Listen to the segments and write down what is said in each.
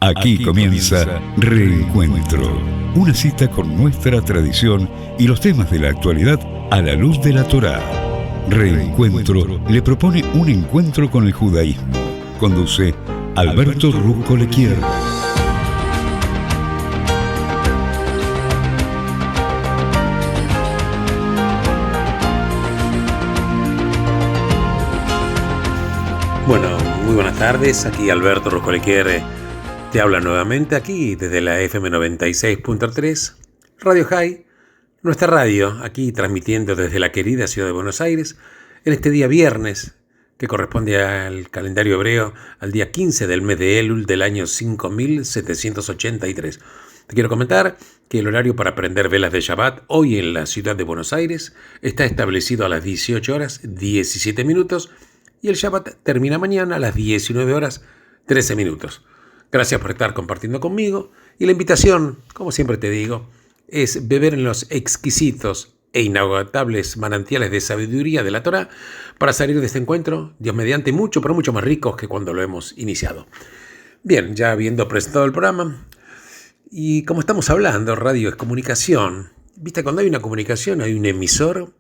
Aquí comienza Reencuentro, una cita con nuestra tradición y los temas de la actualidad a la luz de la Torá. Reencuentro le propone un encuentro con el judaísmo. Conduce Alberto Rusco Lequier. Bueno, muy buenas tardes, aquí Alberto Rusco Lequier te habla nuevamente aquí desde la FM 96.3, Radio High, nuestra radio, aquí transmitiendo desde la querida ciudad de Buenos Aires, en este día viernes, que corresponde al calendario hebreo, al día 15 del mes de Elul del año 5783. Te quiero comentar que el horario para prender velas de Shabbat hoy en la ciudad de Buenos Aires está establecido a las 18 horas 17 minutos y el Shabbat termina mañana a las 19 horas 13 minutos. Gracias por estar compartiendo conmigo y la invitación, como siempre te digo, es beber en los exquisitos e inagotables manantiales de sabiduría de la Torá para salir de este encuentro, Dios mediante, mucho, pero mucho más ricos que cuando lo hemos iniciado. Bien, ya habiendo presentado el programa, y como estamos hablando, radio es comunicación. Viste, cuando hay una comunicación hay un emisor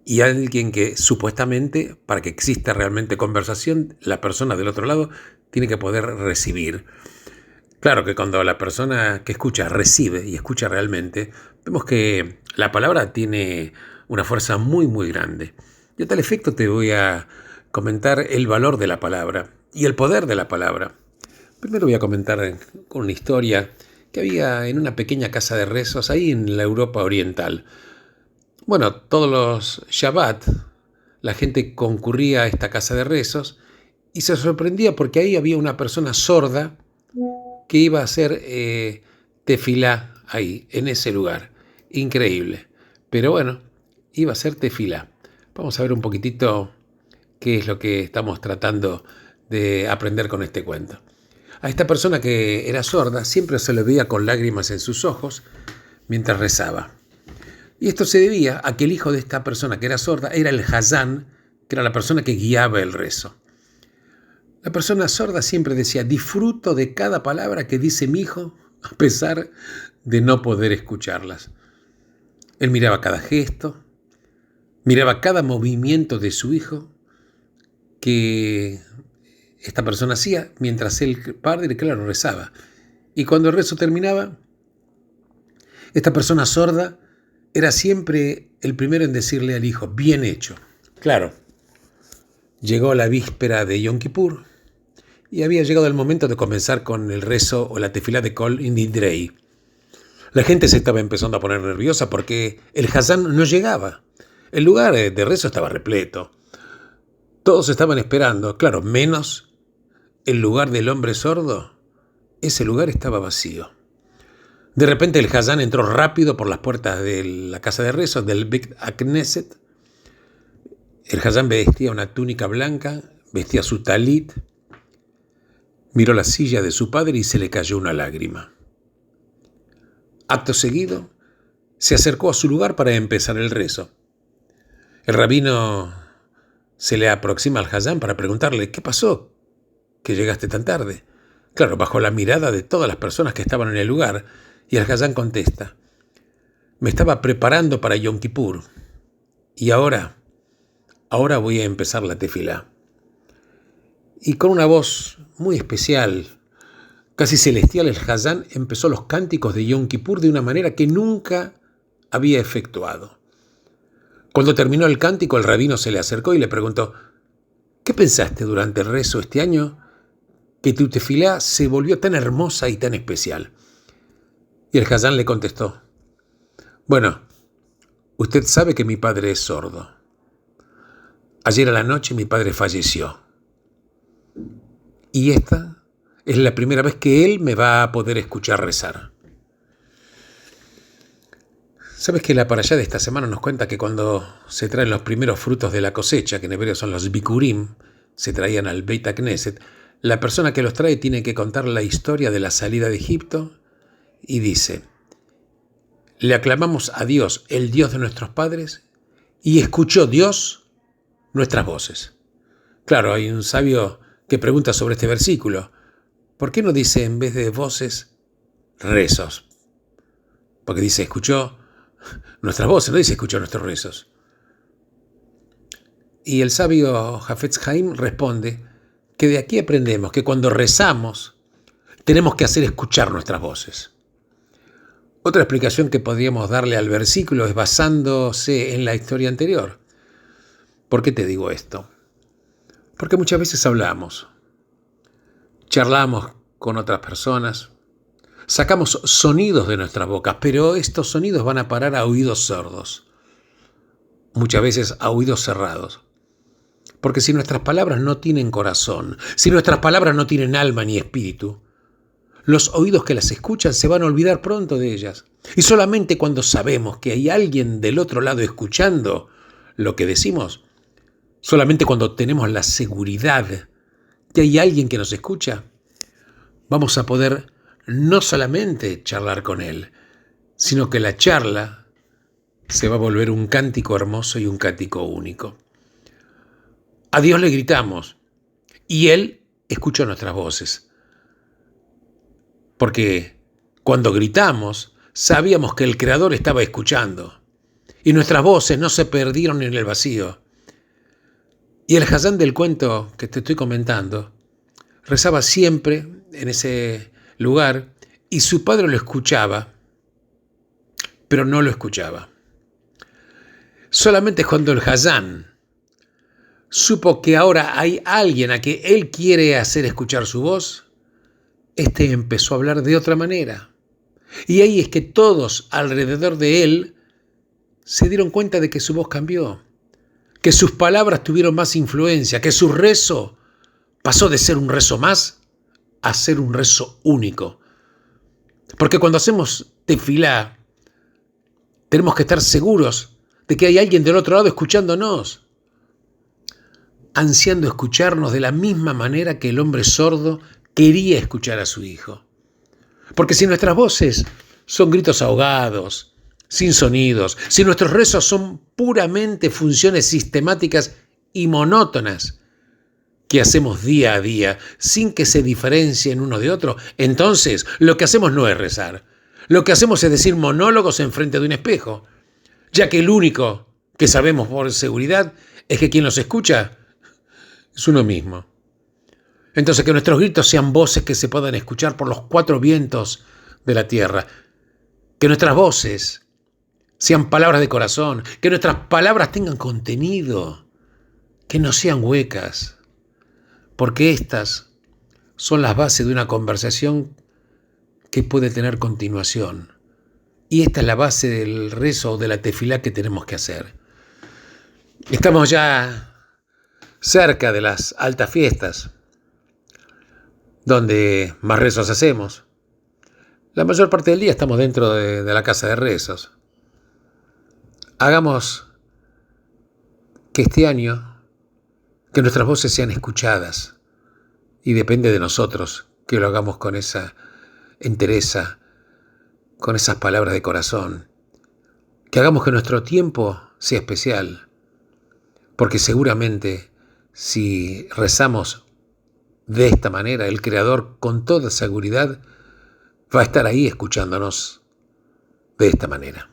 y alguien que supuestamente, para que exista realmente conversación, la persona del otro lado tiene que poder recibir. Claro que cuando la persona que escucha recibe y escucha realmente, vemos que la palabra tiene una fuerza muy, muy grande. Y a tal efecto te voy a comentar el valor de la palabra y el poder de la palabra. Primero voy a comentar con una historia que había en una pequeña casa de rezos ahí en la Europa Oriental. Bueno, todos los Shabbat la gente concurría a esta casa de rezos y se sorprendía porque ahí había una persona sorda que iba a hacer tefilá ahí, en ese lugar. Increíble. Pero bueno, iba a hacer tefilá. Vamos a ver un poquitito qué es lo que estamos tratando de aprender con este cuento. A esta persona que era sorda siempre se le veía con lágrimas en sus ojos mientras rezaba. Y esto se debía a que el hijo de esta persona que era sorda era el Hazán, que era la persona que guiaba el rezo. La persona sorda siempre decía: disfruto de cada palabra que dice mi hijo, a pesar de no poder escucharlas. Él miraba cada gesto, miraba cada movimiento de su hijo que esta persona hacía mientras el padre, claro, rezaba. Y cuando el rezo terminaba, esta persona sorda era siempre el primero en decirle al hijo: bien hecho. Claro, llegó la víspera de Yom Kippur y había llegado el momento de comenzar con el rezo o la tefilá de Kol Nidrei. La gente se estaba empezando a poner nerviosa porque el Hazán no llegaba. El lugar de rezo estaba repleto. Todos estaban esperando, claro, menos el lugar del hombre sordo. Ese lugar estaba vacío. De repente el Hazán entró rápido por las puertas de la casa de rezo, del Beit Knesset. El Hazán vestía una túnica blanca, vestía su talit, miró la silla de su padre y se le cayó una lágrima. Acto seguido, se acercó a su lugar para empezar el rezo. El rabino se le aproxima al Hazán para preguntarle: ¿qué pasó? ¿Que llegaste tan tarde? Claro, bajo la mirada de todas las personas que estaban en el lugar, y el Hazán contesta: me estaba preparando para Yom Kippur y ahora voy a empezar la tefilá. Y con una voz muy especial, casi celestial, el Hazán empezó los cánticos de Yom Kippur de una manera que nunca había efectuado. Cuando terminó el cántico, el rabino se le acercó y le preguntó: ¿qué pensaste durante el rezo este año que tu tefilá se volvió tan hermosa y tan especial? Y el Hazán le contestó: bueno, usted sabe que mi padre es sordo. Ayer a la noche mi padre falleció. Y esta es la primera vez que él me va a poder escuchar rezar. ¿Sabes que la parashá de esta semana nos cuenta que cuando se traen los primeros frutos de la cosecha, que en hebreo son los bikurim, se traían al Beit Knesset, la persona que los trae tiene que contar la historia de la salida de Egipto y dice: le aclamamos a Dios, el Dios de nuestros padres, y escuchó Dios nuestras voces. Claro, hay un sabio que pregunta sobre este versículo, ¿Por qué no dice en vez de voces, rezos? Porque dice, escuchó nuestras voces, no dice escuchó nuestros rezos. Y el sabio Hafetz Haim responde que de aquí aprendemos que cuando rezamos tenemos que hacer escuchar nuestras voces. Otra explicación que podríamos darle al versículo es basándose en la historia anterior. ¿Por qué te digo esto? Porque muchas veces hablamos, charlamos con otras personas, sacamos sonidos de nuestras bocas, pero estos sonidos van a parar a oídos sordos, muchas veces a oídos cerrados. Porque si nuestras palabras no tienen corazón, si nuestras palabras no tienen alma ni espíritu, los oídos que las escuchan se van a olvidar pronto de ellas. Y solamente cuando sabemos que hay alguien del otro lado escuchando lo que decimos, solamente cuando tenemos la seguridad que hay alguien que nos escucha, vamos a poder no solamente charlar con él, sino que la charla se va a volver un cántico hermoso y un cántico único. A Dios le gritamos y Él escuchó nuestras voces. Porque cuando gritamos, sabíamos que el Creador estaba escuchando y nuestras voces no se perdieron en el vacío. Y el Hazán del cuento que te estoy comentando rezaba siempre en ese lugar y su padre lo escuchaba, pero no lo escuchaba. Solamente cuando el Hazán supo que ahora hay alguien a que él quiere hacer escuchar su voz, este empezó a hablar de otra manera. Y ahí es que todos alrededor de él se dieron cuenta de que su voz cambió, que sus palabras tuvieron más influencia, que su rezo pasó de ser un rezo más a ser un rezo único. Porque cuando hacemos tefilá, tenemos que estar seguros de que hay alguien del otro lado escuchándonos, ansiando escucharnos de la misma manera que el hombre sordo quería escuchar a su hijo. Porque si nuestras voces son gritos ahogados, sin sonidos, si nuestros rezos son puramente funciones sistemáticas y monótonas que hacemos día a día sin que se diferencien uno de otro, entonces lo que hacemos no es rezar. Lo que hacemos es decir monólogos enfrente de un espejo, ya que el único que sabemos por seguridad es que quien los escucha es uno mismo. Entonces que nuestros gritos sean voces que se puedan escuchar por los cuatro vientos de la tierra. Que nuestras voces sean palabras de corazón. Que nuestras palabras tengan contenido. Que no sean huecas. Porque estas son las bases de una conversación que puede tener continuación. Y esta es la base del rezo o de la tefilá que tenemos que hacer. Estamos ya cerca de las altas fiestas, donde más rezos hacemos. La mayor parte del día estamos dentro de la casa de rezos. Hagamos que este año, que nuestras voces sean escuchadas, y depende de nosotros que lo hagamos con esa entereza, con esas palabras de corazón, que hagamos que nuestro tiempo sea especial, porque seguramente si rezamos de esta manera, el Creador con toda seguridad va a estar ahí escuchándonos de esta manera.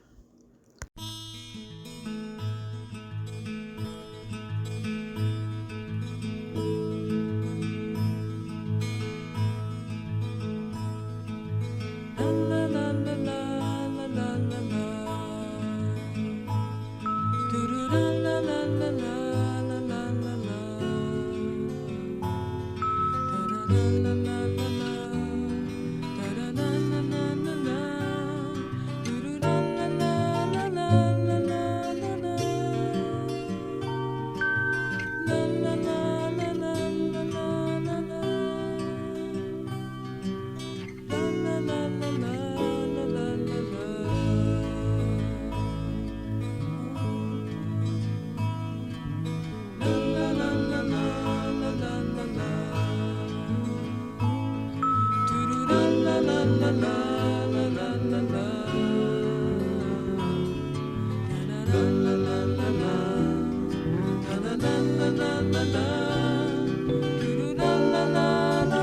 la la la la la la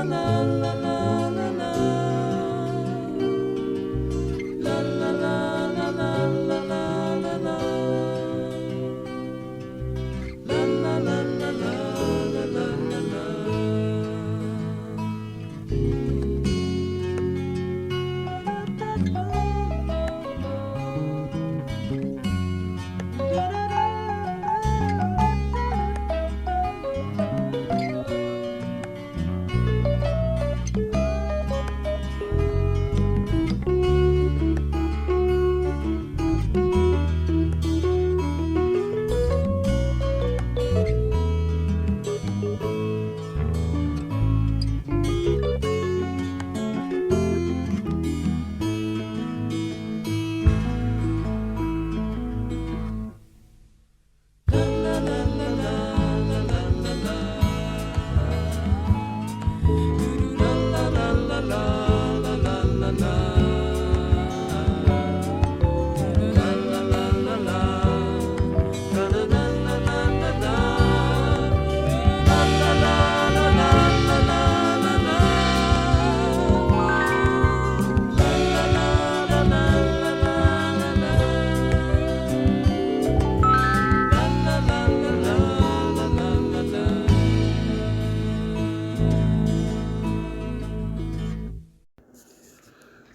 la la la.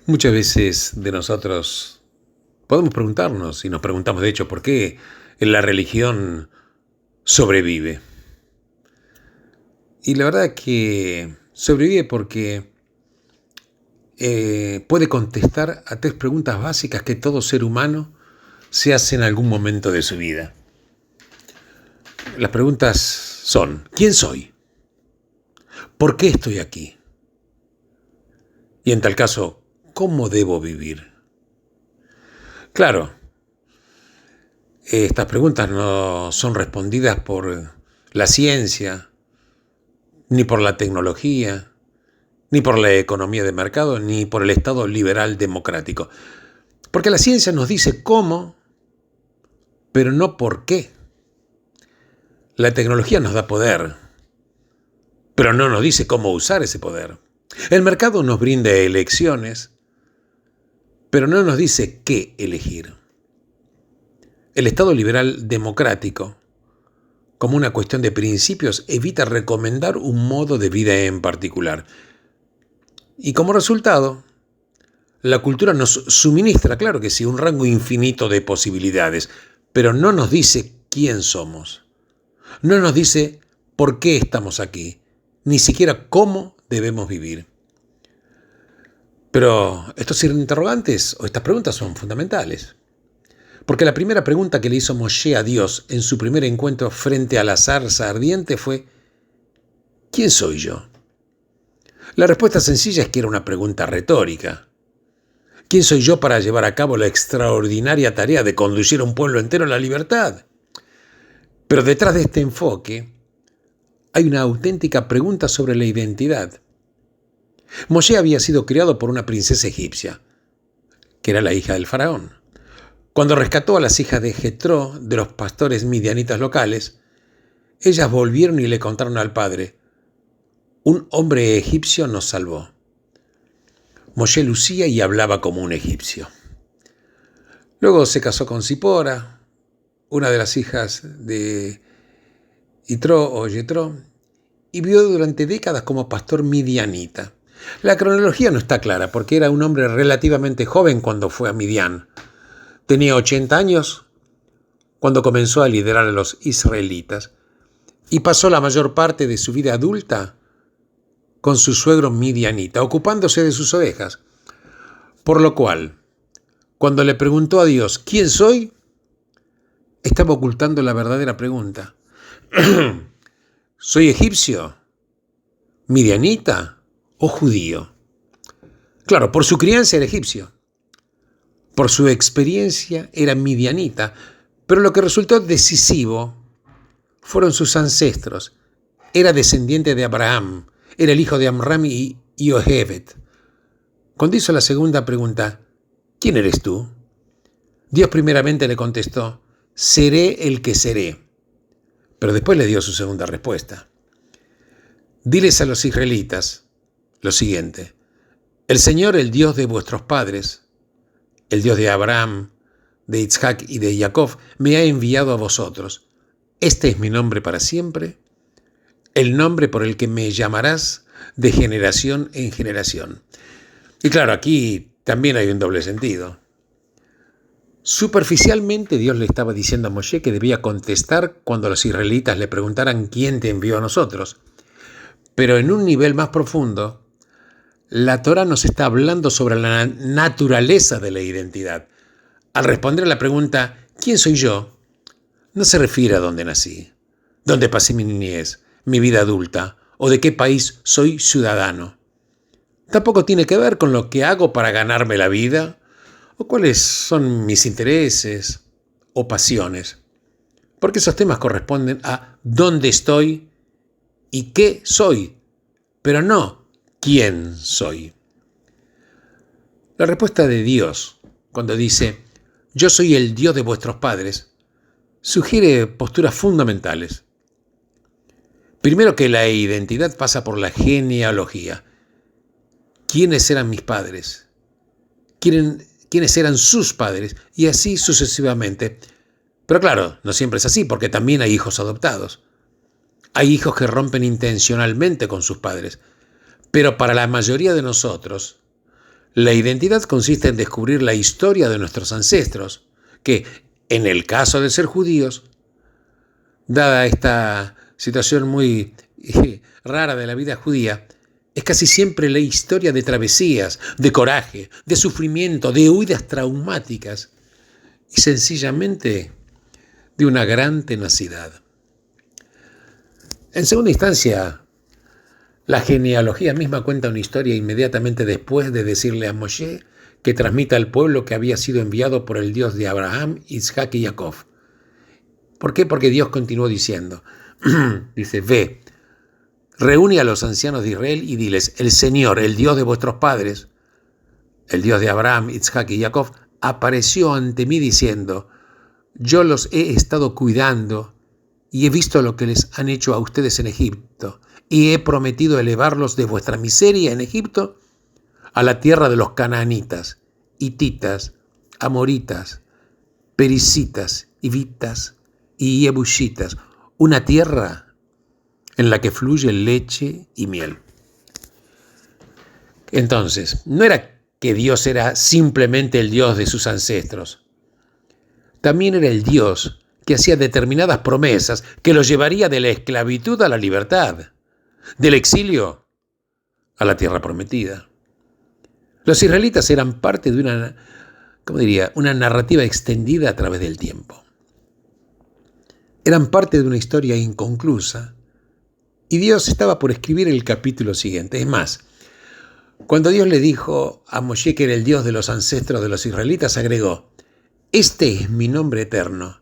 Muchas veces de nosotros podemos preguntarnos, y nos preguntamos de hecho, ¿por qué la religión sobrevive? Y la verdad que sobrevive porque puede contestar a tres preguntas básicas que todo ser humano se hace en algún momento de su vida. Las preguntas son: ¿quién soy? ¿Por qué estoy aquí? Y en tal caso, ¿cómo debo vivir? Claro, estas preguntas no son respondidas por la ciencia, ni por la tecnología, ni por la economía de mercado, ni por el Estado liberal democrático. Porque la ciencia nos dice cómo, pero no por qué. La tecnología nos da poder, pero no nos dice cómo usar ese poder. El mercado nos brinda elecciones, pero no nos dice qué elegir. El Estado liberal democrático, como una cuestión de principios, evita recomendar un modo de vida en particular. Y como resultado, la cultura nos suministra, claro que sí, un rango infinito de posibilidades, pero no nos dice quién somos. No nos dice por qué estamos aquí, ni siquiera cómo debemos vivir. Pero estos interrogantes o estas preguntas son fundamentales. Porque la primera pregunta que le hizo Moshe a Dios en su primer encuentro frente a la zarza ardiente fue: ¿quién soy yo? La respuesta sencilla es que era una pregunta retórica. ¿Quién soy yo para llevar a cabo la extraordinaria tarea de conducir a un pueblo entero a la libertad? Pero detrás de este enfoque hay una auténtica pregunta sobre la identidad. Moshe había sido criado por una princesa egipcia, que era la hija del faraón. Cuando rescató a las hijas de Jetro, de los pastores midianitas locales, ellas volvieron y le contaron al padre: un hombre egipcio nos salvó. Moshe lucía y hablaba como un egipcio. Luego se casó con Zipora, una de las hijas de Yitro o Jetro, y vivió durante décadas como pastor midianita. La cronología no está clara porque era un hombre relativamente joven cuando fue a Midian. Tenía 80 años cuando comenzó a liderar a los israelitas y pasó la mayor parte de su vida adulta con su suegro midianita, ocupándose de sus ovejas. Por lo cual, cuando le preguntó a Dios ¿quién soy?, estaba ocultando la verdadera pregunta. ¿Soy egipcio, midianita o judío? Claro, por su crianza era egipcio. Por su experiencia era midianita, pero lo que resultó decisivo fueron sus ancestros. Era descendiente de Abraham, era el hijo de Amram y Yohebed. Cuando hizo la segunda pregunta, ¿quién eres tú?, Dios primeramente le contestó: seré el que seré. Pero después le dio su segunda respuesta. Diles a los israelitas lo siguiente: el Señor, el Dios de vuestros padres, el Dios de Abraham, de Isaac y de Jacob, me ha enviado a vosotros. Este es mi nombre para siempre, el nombre por el que me llamarás de generación en generación. Y claro, aquí también hay un doble sentido. Superficialmente Dios le estaba diciendo a Moshe que debía contestar cuando los israelitas le preguntaran ¿quién te envió a nosotros? Pero en un nivel más profundo, la Torá nos está hablando sobre la naturaleza de la identidad. Al responder a la pregunta ¿quién soy yo?, no se refiere a dónde nací, dónde pasé mi niñez, mi vida adulta o de qué país soy ciudadano. Tampoco tiene que ver con lo que hago para ganarme la vida o cuáles son mis intereses o pasiones, porque esos temas corresponden a dónde estoy y qué soy, pero no quién soy. La respuesta de Dios, cuando dice yo soy el Dios de vuestros padres, sugiere posturas fundamentales. Primero, que la identidad pasa por la genealogía. ¿Quiénes eran mis padres? ¿Quiénes eran sus padres? Y así sucesivamente. Pero claro, no siempre es así, porque también hay hijos adoptados. Hay hijos que rompen intencionalmente con sus padres. Pero para la mayoría de nosotros, La identidad consiste en descubrir la historia de nuestros ancestros, que, en el caso de ser judíos, dada esta situación muy rara de la vida judía, es casi siempre la historia de travesías, de coraje, de sufrimiento, de huidas traumáticas y sencillamente de una gran tenacidad. En segunda instancia, la genealogía misma cuenta una historia inmediatamente después de decirle a Moshe que transmita al pueblo que había sido enviado por el Dios de Abraham, Isaac y Jacob. ¿Por qué? Porque Dios continuó diciendo, dice, ve, reúne a los ancianos de Israel y diles, el Señor, el Dios de vuestros padres, el Dios de Abraham, Isaac y Jacob, apareció ante mí diciendo, yo los he estado cuidando y he visto lo que les han hecho a ustedes en Egipto, y he prometido elevarlos de vuestra miseria en Egipto a la tierra de los canaanitas, hititas, amoritas, pericitas, hivitas y jebusitas, una tierra en la que fluye leche y miel. Entonces, no era que Dios era simplemente el Dios de sus ancestros. También era el Dios que hacía determinadas promesas que los llevaría de la esclavitud a la libertad, del exilio a la tierra prometida. Los israelitas eran parte de una narrativa extendida a través del tiempo. Eran parte de una historia inconclusa y Dios estaba por escribir el capítulo siguiente. Es más, cuando Dios le dijo a Moshe que era el Dios de los ancestros de los israelitas, agregó, este es mi nombre eterno.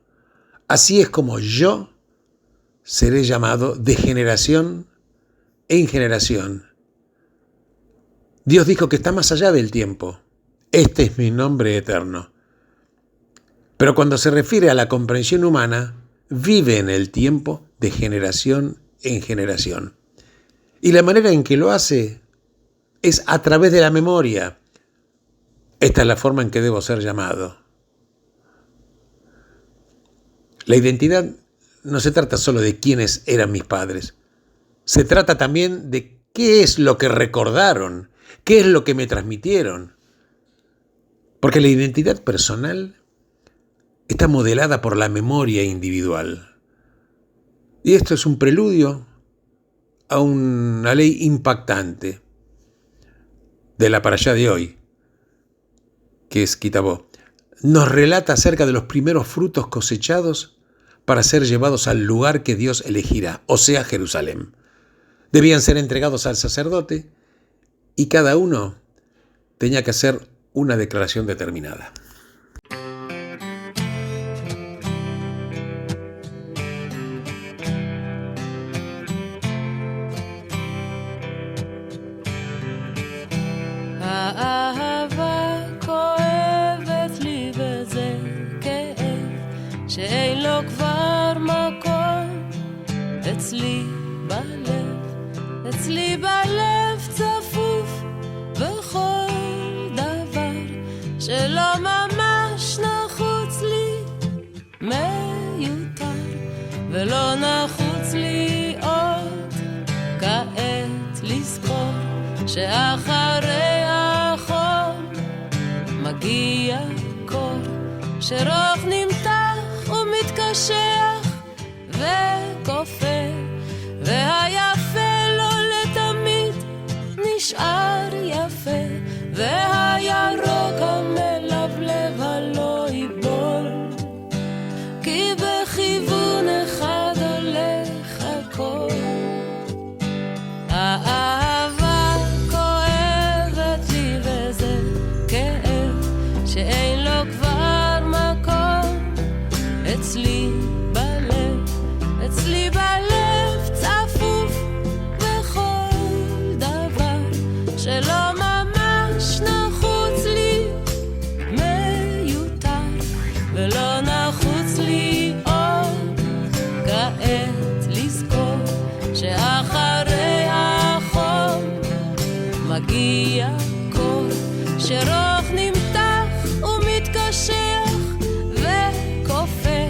Así es como yo seré llamado de generación en generación. Dios dijo que está más allá del tiempo. Este es mi nombre eterno. Pero cuando se refiere a la comprensión humana, vive en el tiempo de generación en generación. Y la manera en que lo hace es a través de la memoria. Esta es la forma en que debo ser llamado. La identidad no se trata solo de quiénes eran mis padres. Se trata también de qué es lo que recordaron, qué es lo que me transmitieron. Porque la identidad personal está modelada por la memoria individual. Y esto es un preludio a una ley impactante de la parashá de hoy, que es Ki Tavo. Nos relata acerca de los primeros frutos cosechados para ser llevados al lugar que Dios elegirá, o sea, Jerusalén. Debían ser entregados al sacerdote y cada uno tenía que hacer una declaración determinada. שאין לו כבר מקום אצלי בלב צפוף בכל דבר שלא ממש נחוץ לי מיותר ולא נחוץ לי עוד כעת לזכור שאחרי החול מגיע קור שרוך נמתח ומתקשח וקופא והיפה לא לתמיד נשאר יפה והירוק המלבלב הלא ייבול כי בכיוון אחד הולך הכל האהבה כואבת לי וזה כאב שאין לו כבר מקום אצלי בלב צפוף בכל דבר שלא ממש נחוץ לי מיותר ולא נחוץ לי עוד כעת לזכור שאחרי החום מגיע קור שרוך נמתח ומתקשח וקופא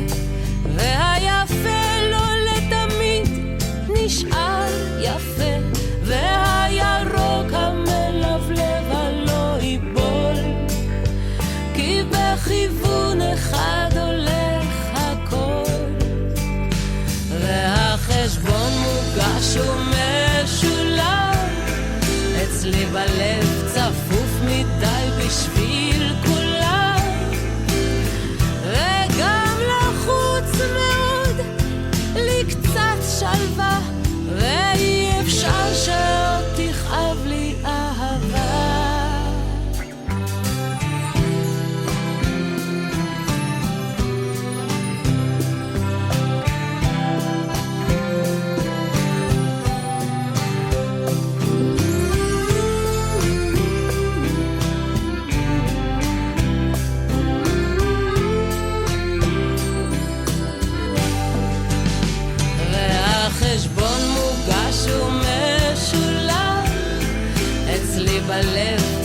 והיפה לא לתמיד נשאר יפה והירוק המלבלב הלא ייבול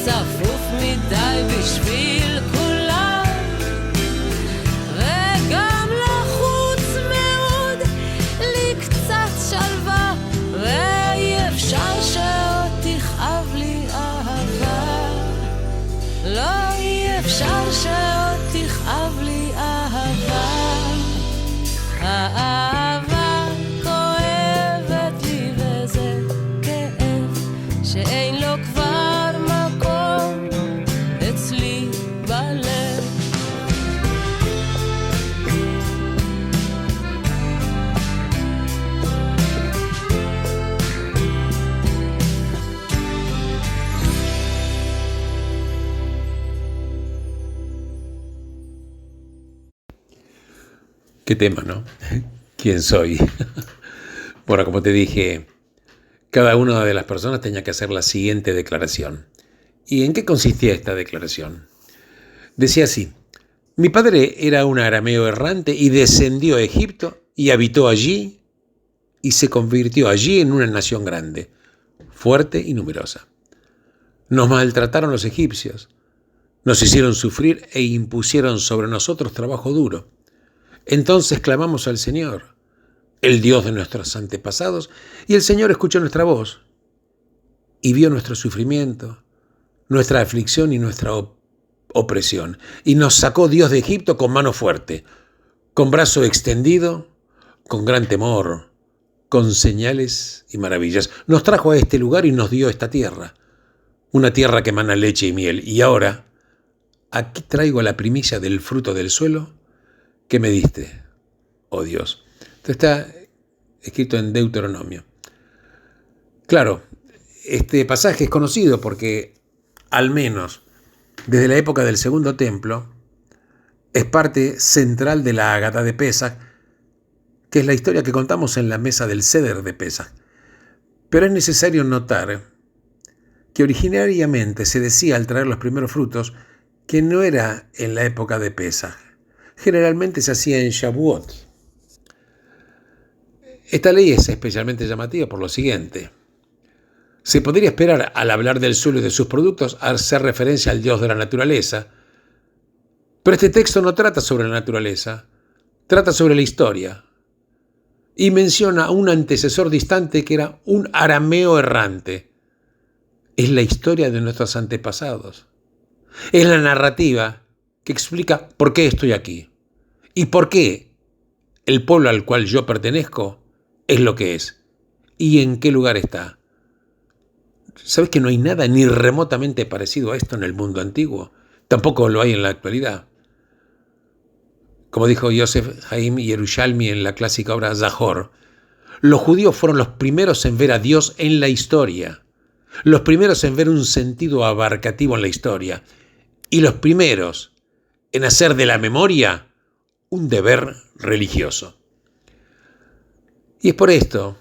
צפוף מדי בשביל כולם, וגם לחוץ מאוד לי קצת שלווה, ואי אפשר שעוד תכאב לי אהבה, לא אי אפשר שעוד תכאב לי אהבה. האהבה כואבת לי וזה כאב שאין לו כבר מקום אצלי בלב. Qué tema, ¿no? ¿Quién soy? Bueno, como te dije, cada una de las personas tenía que hacer la siguiente declaración. ¿Y en qué consistía esta declaración? Decía así: mi padre era un arameo errante y descendió a Egipto y habitó allí y se convirtió allí en una nación grande, fuerte y numerosa. Nos maltrataron los egipcios, nos hicieron sufrir e impusieron sobre nosotros trabajo duro. Entonces clamamos al Señor, el Dios de nuestros antepasados, y el Señor escuchó nuestra voz y vio nuestro sufrimiento, nuestra aflicción y nuestra opresión. Y nos sacó Dios de Egipto con mano fuerte, con brazo extendido, con gran temor, con señales y maravillas. Nos trajo a este lugar y nos dio esta tierra, una tierra que emana leche y miel. Y ahora, aquí traigo la primicia del fruto del suelo que me diste, oh Dios. Esto está escrito en Deuteronomio. Claro, este pasaje es conocido porque, al menos desde la época del Segundo Templo, es parte central de la Agadá de Pesaj, que es la historia que contamos en la mesa del Seder de Pesaj. Pero es necesario notar que originariamente se decía al traer los primeros frutos que no era en la época de Pesaj. Generalmente se hacía en Shavuot. Esta ley es especialmente llamativa por lo siguiente. Se podría esperar, al hablar del suelo y de sus productos, hacer referencia al Dios de la naturaleza, pero este texto no trata sobre la naturaleza, trata sobre la historia, y menciona a un antecesor distante que era un arameo errante. Es la historia de nuestros antepasados. Es la narrativa que explica por qué estoy aquí y por qué el pueblo al cual yo pertenezco es lo que es y en qué lugar está. ¿Sabes que no hay nada ni remotamente parecido a esto en el mundo antiguo? Tampoco lo hay en la actualidad. Como dijo Yosef Haim Yerushalmi en la clásica obra Zahor, los judíos fueron los primeros en ver a Dios en la historia, los primeros en ver un sentido abarcativo en la historia y los primeros en hacer de la memoria un deber religioso. Y es por esto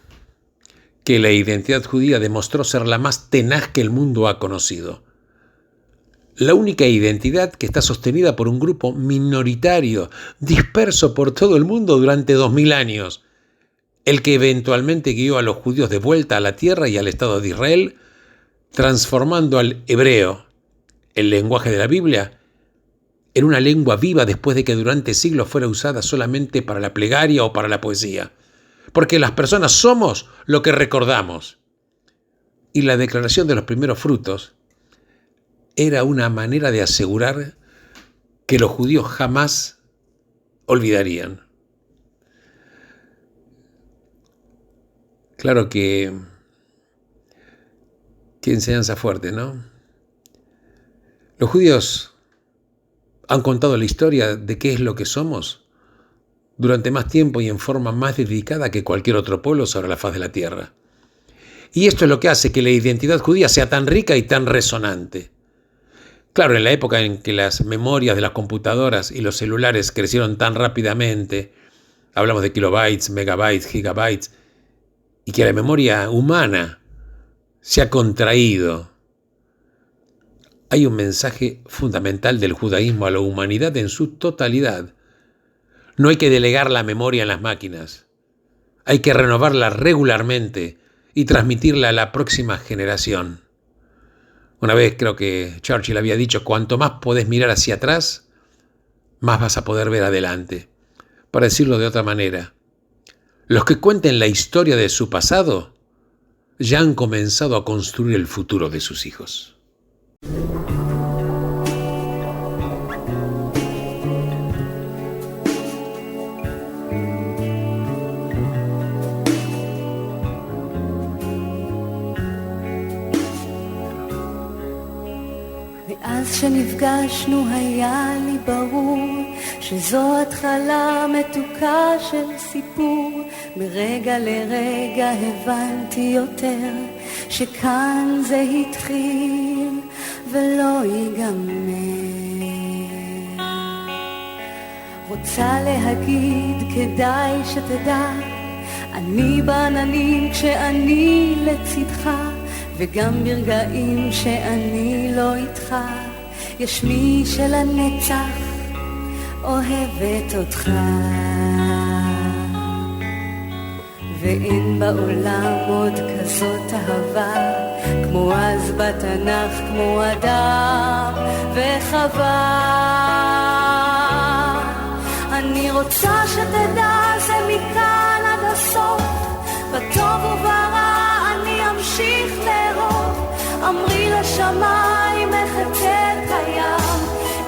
que la identidad judía demostró ser la más tenaz que el mundo ha conocido. La única identidad que está sostenida por un grupo minoritario, disperso por todo el mundo durante 2000 años, el que eventualmente guió a los judíos de vuelta a la tierra y al Estado de Israel, transformando al hebreo, el lenguaje de la Biblia, en una lengua viva después de que durante siglos fuera usada solamente para la plegaria o para la poesía. Porque las personas somos lo que recordamos. Y la declaración de los primeros frutos era una manera de asegurar que los judíos jamás olvidarían. Claro que qué enseñanza fuerte, ¿no? Los judíos han contado la historia de qué es lo que somos durante más tiempo y en forma más dedicada que cualquier otro pueblo sobre la faz de la tierra. Y esto es lo que hace que la identidad judía sea tan rica y tan resonante. Claro, en la época en que las memorias de las computadoras y los celulares crecieron tan rápidamente, hablamos de kilobytes, megabytes, gigabytes, y que la memoria humana se ha contraído, hay un mensaje fundamental del judaísmo a la humanidad en su totalidad. No hay que delegar la memoria en las máquinas. Hay que renovarla regularmente y transmitirla a la próxima generación. Una vez creo que Churchill había dicho, cuanto más podés mirar hacia atrás, más vas a poder ver adelante. Para decirlo de otra manera, los que cuenten la historia de su pasado ya han comenzado a construir el futuro de sus hijos. אז שנפגשנו היה לי ברור שזו התחלה מתוקה של סיפור. מרגע לרגע הבנתי יותר שכאן זה התחיל ולא ייגמר. רוצה להגיד כדאי שתדע, אני בעננים כשאני לצדך, וגם ברגעים שאני לא איתך, יש מי שלנצח אוהבת אותך. ואין בעולם עוד כזאת אהבה, כמו אז בתנ"ך, כמו אדם וחווה. אני רוצה שתדע זה מכאן עד הסוף, בטוב וברע אני אמשיך לאהוב. אמרי לשמיים מחצה את הים,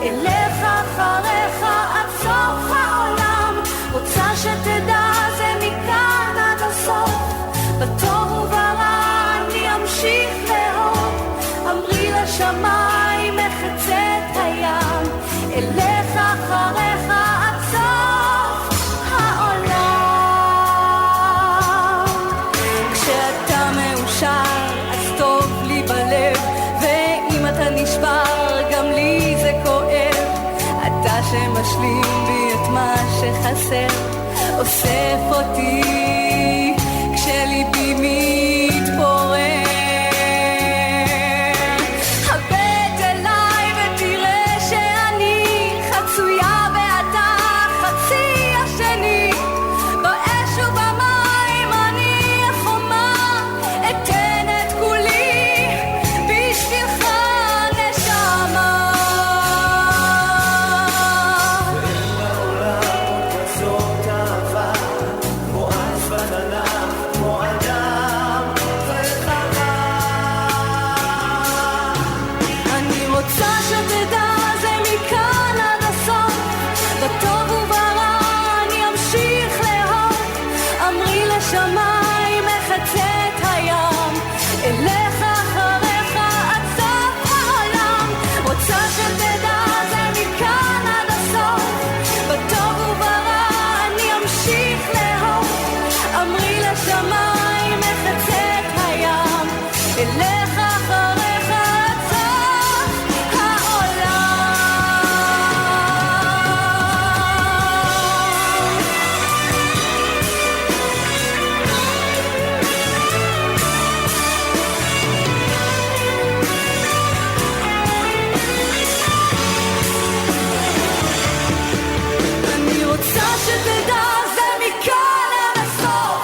אלך אחריך עד סוף העולם. רוצה שתדע זה מכאן עד הסוף, בטוב וברע אני אמשיך לאהוב. אמרי לשמיים מחצה את הים, אלך אחריך עד סוף העולם. כשאתה מאושר אז טוב לי בלב, ואם אתה נשבר גם לי זה כואב. אתה שמשלים בי את מה שחסר, אוסף אותי כשליבי מתפורר. הבט אליי ותראה שאני חצויה ואתה חצי השני. באש ובמים אני החומה, אתן את כולי בשבילך נשמה. אני רוצה שתדע זה מכאן עד הסוף, בטוב וברע אני אמשיך לאהוב. אמרי לשמיים מחצה את הים, אלך אחריך עד סוף העולם. רוצה שתדע זה מכאן עד הסוף, בטוב וברע אני אמשיך לאהוב. אמרי לשמיים מחצה את הים, אלך אחריך עד סוף אני רוצה שתדע זה מכאן עד הסוף,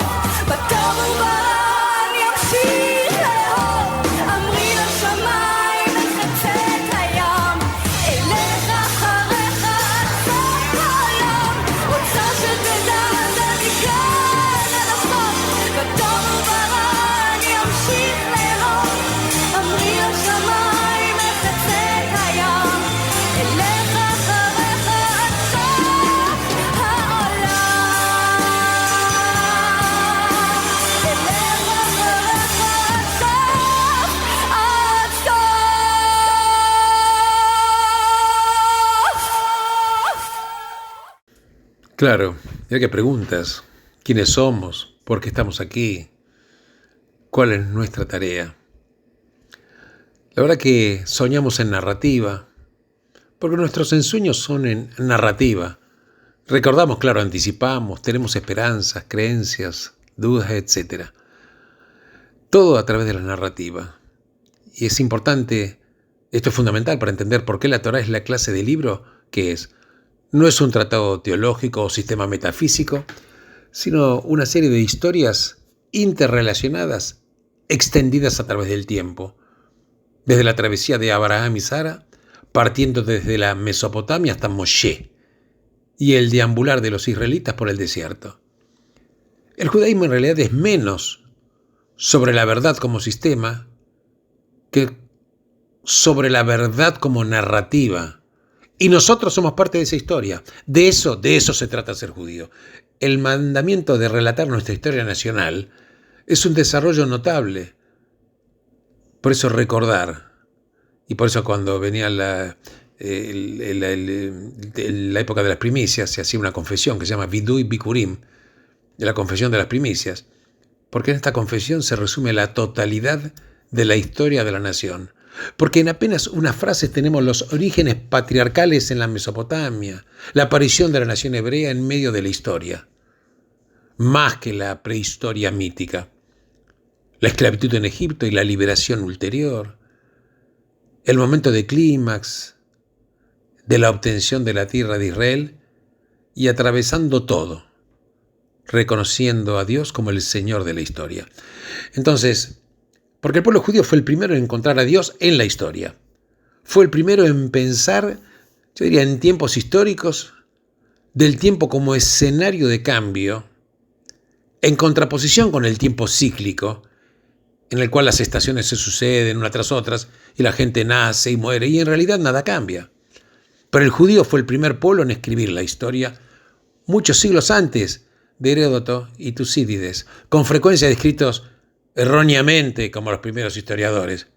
בטוב וברע אני אמשיך לאהוב. אמרי לשמיים מחצה את הים, אלך אחריך עד סוף העולם. רוצה שתדע זה מכאן עד הסוף, בטוב וברע אני אמשיך לאהוב. אמרי לשמיים מחצה את הים, אלך אחריך עד סוף העולם. אלך אחריך עד סוף. Claro, ya que preguntas, ¿quiénes somos? ¿Por qué estamos aquí? ¿Cuál es nuestra tarea? La verdad que soñamos en narrativa, porque nuestros ensueños son en narrativa. Recordamos, claro, anticipamos, tenemos esperanzas, creencias, dudas, etc. Todo a través de la narrativa. Y es importante, esto es fundamental para entender por qué la Torá es la clase de libro que es. No es un tratado teológico o sistema metafísico, sino una serie de historias interrelacionadas, extendidas a través del tiempo. desde la travesía de Abraham y Sara, partiendo desde la Mesopotamia hasta Moshe, y el deambular de los israelitas por el desierto. El judaísmo en realidad es menos sobre la verdad como sistema que sobre la verdad como narrativa. Y nosotros somos parte de esa historia. De eso se trata ser judío. El mandamiento de relatar nuestra historia nacional es un desarrollo notable. Por eso recordar. Y por eso cuando venía la época de las primicias, se hacía una confesión que se llama Vidui Bikurim, de la confesión de las primicias. Porque en esta confesión se resume la totalidad de la historia de la nación. Porque en apenas unas frases tenemos los orígenes patriarcales en la Mesopotamia, la aparición de la nación hebrea en medio de la historia, más que la prehistoria mítica, la esclavitud en Egipto y la liberación ulterior, el momento de clímax de la obtención de la tierra de Israel y atravesando todo, reconociendo a Dios como el Señor de la historia. Entonces, porque el pueblo judío fue el primero en encontrar a Dios en la historia. Fue el primero en pensar, yo diría, en tiempos históricos, del tiempo como escenario de cambio, en contraposición con el tiempo cíclico, en el cual las estaciones se suceden una tras otras y la gente nace y muere, y en realidad nada cambia. Pero el judío fue el primer pueblo en escribir la historia muchos siglos antes de Heródoto y Tucídides, con frecuencia descritos erróneamente como los primeros historiadores.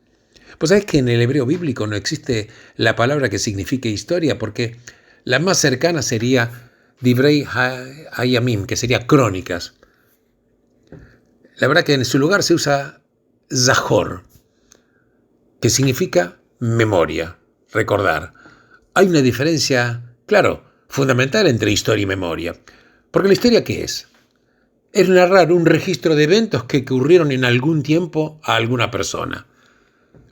Pues sabes que en el hebreo bíblico no existe la palabra que signifique historia, porque la más cercana sería Divrei Hayamim, que sería crónicas. La verdad que en su lugar se usa Zahor, que significa memoria, recordar. Hay una diferencia, claro, fundamental entre historia y memoria. Porque la historia, ¿qué es? Es narrar un registro de eventos que ocurrieron en algún tiempo a alguna persona.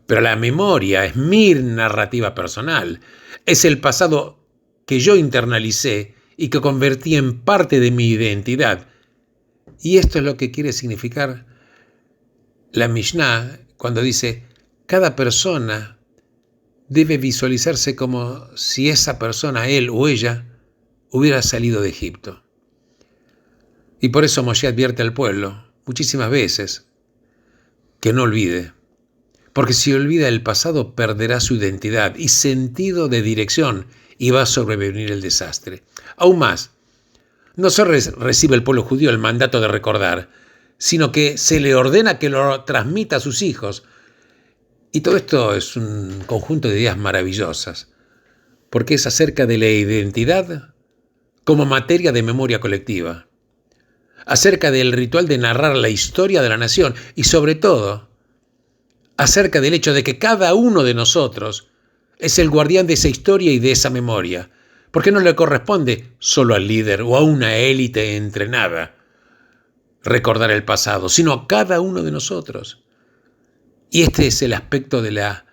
Pero la memoria es mi narrativa personal. Es el pasado que yo internalicé y que convertí en parte de mi identidad. Y esto es lo que quiere significar la Mishnah cuando dice: cada persona debe visualizarse como si esa persona, él o ella, hubiera salido de Egipto. Y por eso Moshe advierte al pueblo muchísimas veces que no olvide, porque si olvida el pasado perderá su identidad y sentido de dirección y va a sobrevenir el desastre. Aún más, no solo recibe el pueblo judío el mandato de recordar, sino que se le ordena que lo transmita a sus hijos. Y todo esto es un conjunto de ideas maravillosas, porque es acerca de la identidad como materia de memoria colectiva, acerca del ritual de narrar la historia de la nación y sobre todo acerca del hecho de que cada uno de nosotros es el guardián de esa historia y de esa memoria, porque no le corresponde solo al líder o a una élite entrenada recordar el pasado, sino a cada uno de nosotros. Y este es el aspecto de la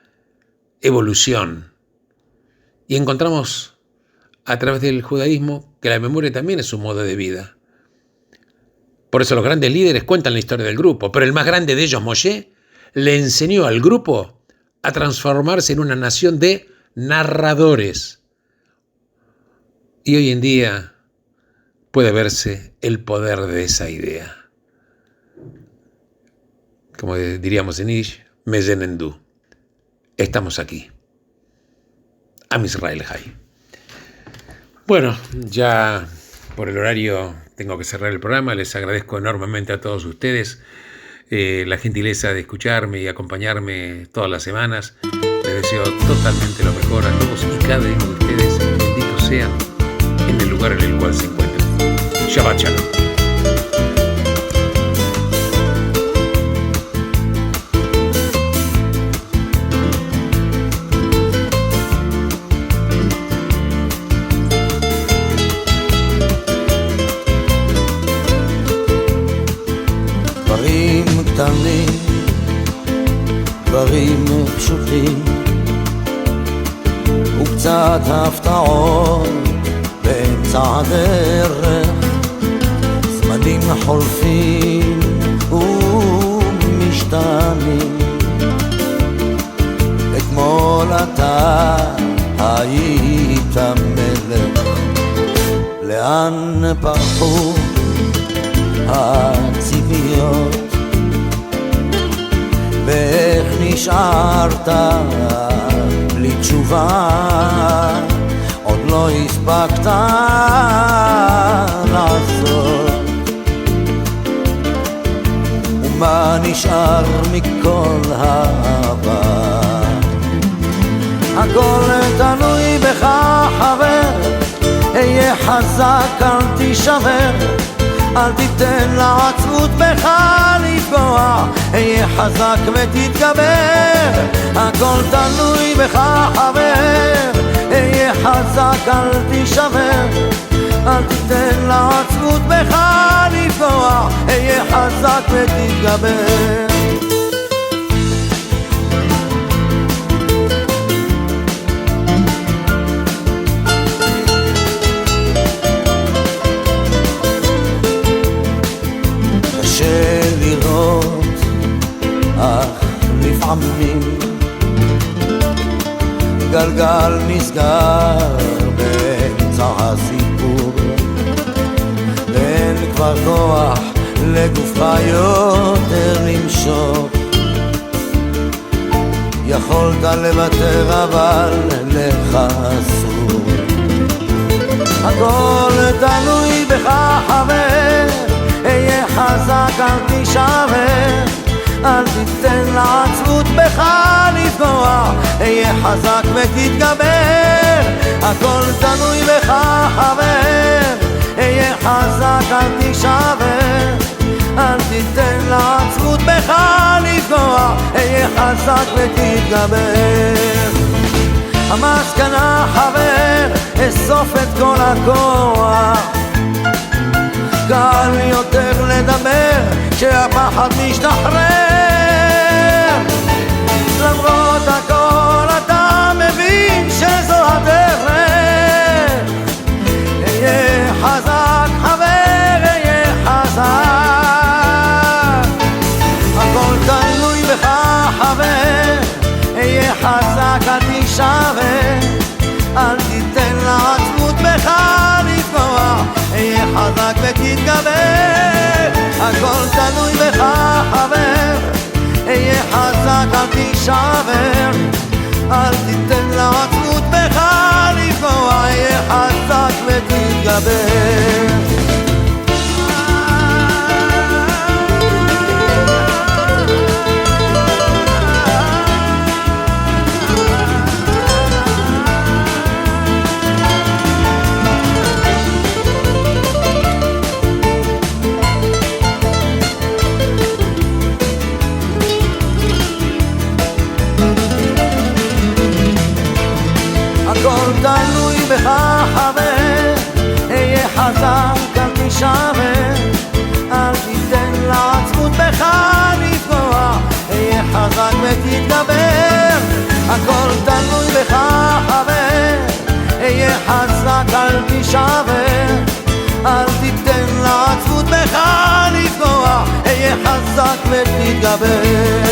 evolución. Y encontramos a través del judaísmo que la memoria también es un modo de vida. Por eso los grandes líderes cuentan la historia del grupo, pero el más grande de ellos, Moshe, le enseñó al grupo a transformarse en una nación de narradores. Y hoy en día puede verse el poder de esa idea. Como diríamos en Yiddish, Mezenendu. Estamos aquí. Am Israel Hay. Bueno, ya por el horario tengo que cerrar el programa. Les agradezco enormemente a todos ustedes la gentileza de escucharme y acompañarme todas las semanas. Les deseo totalmente lo mejor a todos y cada uno de ustedes. Benditos sean en el lugar en el cual se encuentren. Shabbat Shalom. קטנים, דברים פשוטים וקצת הפתעות באמצע הדרך, זמנים חולפים ומשתנים, אתה היית מלך, לאן פרחו הציפיות, ואיך נשארת בלי תשובה, עוד לא הספקת לעשות. ומה נשאר מכל העבר? הכל תלוי בך חבר, היה חזק אל תישבר, אל תיתן לעצמות בך לפגוע, היה חזק ותתגבר. הכל תלוי בך חבר, היה חזק אל תישבר, אל תיתן לעצמות בך לפגוע, היה חזק ותתגבר. קשה לראות, אך לפעמים גלגל נסגר באמצע הסיפור, ואין כבר כוח לגופך יותר למשוך. יכולת לוותר אבל לך אסור. הכל תלוי בך חבר, היה חזק אל תישבר, אל תיתן לעצמות בך לפגוע, היה חזק ותתגבר. הכל תלוי בך חבר, היה חזק אל תישבר, אל תיתן לעצמות בך לפגוע, היה חזק ותתגבר. המסקנה חבר, אסוף את כל הכוח, קל יותר לדבר כשהפחד משתחרר. למרות הכל אתה מבין שזו הדרך, היה חזק חבר, היה חזק. הכל תלוי בך חבר, היה חזק אל תישבר, אל תיתן לעצמות בך לפגוע, היה חזק ותתגבר. הכל תלוי בך חבר, היה חזק אל תישבר, אל תיתן לעצמות בך לפגוע, היה חזק ותתגבר. הכל תלוי בך חבר, היה חזק אל תישבר, אל תיתן לעצמות בך לפגוע, היה חזק ותתגבר. הכל תלוי בך חבר, היה חזק אל תישבר, אל תיתן לעצמות בך לפגוע, היה חזק ותתגבר.